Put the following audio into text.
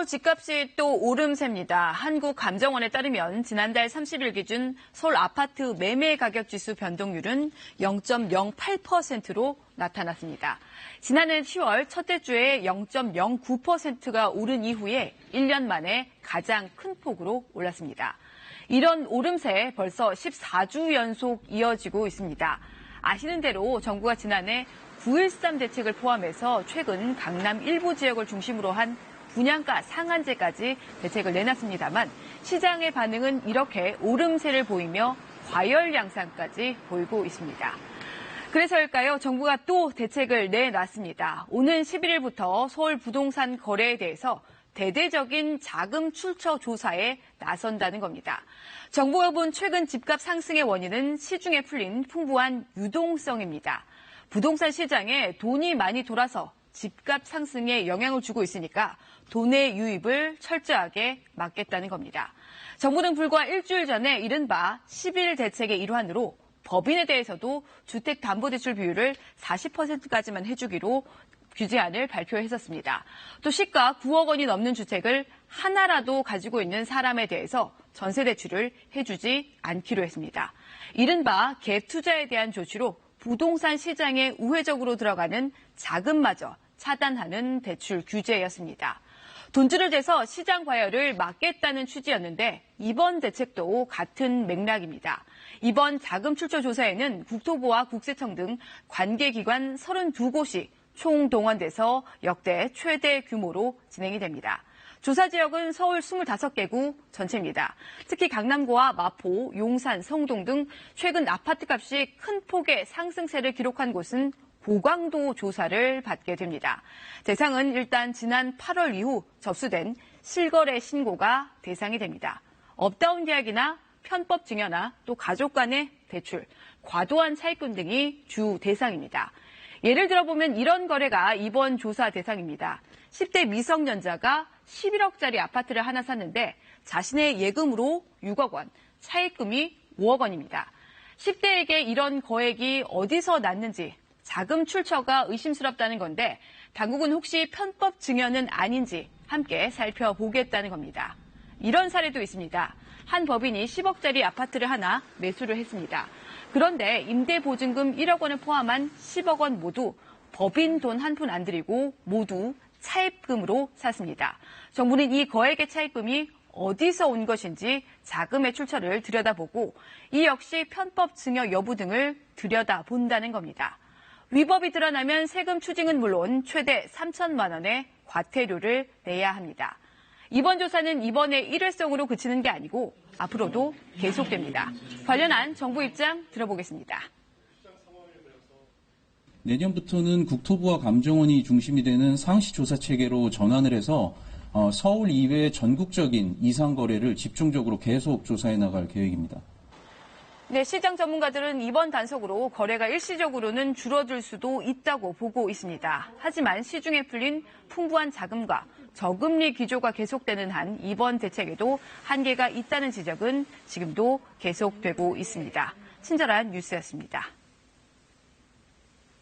서울 집값이 또 오름세입니다. 한국감정원에 따르면 지난달 30일 기준 서울 아파트 매매 가격 지수 변동률은 0.08%로 나타났습니다. 지난해 10월 첫째 주에 0.09%가 오른 이후에 1년 만에 가장 큰 폭으로 올랐습니다. 이런 오름세 벌써 14주 연속 이어지고 있습니다. 아시는 대로 정부가 지난해 9.13 대책을 포함해서 최근 강남 일부 지역을 중심으로 한 분양가 상한제까지 대책을 내놨습니다만 시장의 반응은 이렇게 오름세를 보이며 과열 양상까지 보이고 있습니다. 그래서일까요? 정부가 또 대책을 내놨습니다. 오는 11일부터 서울 부동산 거래에 대해서 대대적인 자금 출처 조사에 나선다는 겁니다. 정부가 본 최근 집값 상승의 원인은 시중에 풀린 풍부한 유동성입니다. 부동산 시장에 돈이 많이 돌아서 집값 상승에 영향을 주고 있으니까 돈의 유입을 철저하게 막겠다는 겁니다. 정부는 불과 일주일 전에 이른바 10일 대책의 일환으로 법인에 대해서도 주택담보대출 비율을 40%까지만 해주기로 규제안을 발표했었습니다. 또 시가 9억 원이 넘는 주택을 하나라도 가지고 있는 사람에 대해서 전세대출을 해주지 않기로 했습니다. 이른바 갭 투자에 대한 조치로 부동산 시장에 우회적으로 들어가는 자금마저 차단하는 대출 규제였습니다. 돈줄을 대서 시장 과열을 막겠다는 취지였는데 이번 대책도 같은 맥락입니다. 이번 자금 출처 조사에는 국토부와 국세청 등 관계기관 32곳이 총동원돼서 역대 최대 규모로 진행이 됩니다. 조사 지역은 서울 25개구 전체입니다. 특히 강남구와 마포, 용산, 성동 등 최근 아파트값이 큰 폭의 상승세를 기록한 곳은 고강도 조사를 받게 됩니다. 대상은 일단 지난 8월 이후 접수된 실거래 신고가 대상이 됩니다. 업다운 계약이나 편법 증여나 또 가족 간의 대출, 과도한 차입금 등이 주 대상입니다. 예를 들어보면 이런 거래가 이번 조사 대상입니다. 10대 미성년자가 11억짜리 아파트를 하나 샀는데 자신의 예금으로 6억 원, 차입금이 5억 원입니다. 10대에게 이런 거액이 어디서 났는지 자금 출처가 의심스럽다는 건데 당국은 혹시 편법 증여는 아닌지 함께 살펴보겠다는 겁니다. 이런 사례도 있습니다. 한 법인이 10억짜리 아파트를 하나 매수를 했습니다. 그런데 임대보증금 1억 원을 포함한 10억 원 모두 법인 돈 한 푼 안 들이고 모두 차입금으로 샀습니다. 정부는 이 거액의 차입금이 어디서 온 것인지 자금의 출처를 들여다보고 이 역시 편법 증여 여부 등을 들여다본다는 겁니다. 위법이 드러나면 세금 추징은 물론 최대 3천만 원의 과태료를 내야 합니다. 이번 조사는 이번에 일회성으로 그치는 게 아니고 앞으로도 계속됩니다. 관련한 정부 입장 들어보겠습니다. 내년부터는 국토부와 감정원이 중심이 되는 상시조사 체계로 전환을 해서 서울 이외의 전국적인 이상거래를 집중적으로 계속 조사해 나갈 계획입니다. 네, 시장 전문가들은 이번 단속으로 거래가 일시적으로는 줄어들 수도 있다고 보고 있습니다. 하지만 시중에 풀린 풍부한 자금과 저금리 기조가 계속되는 한 이번 대책에도 한계가 있다는 지적은 지금도 계속되고 있습니다. 친절한 뉴스였습니다.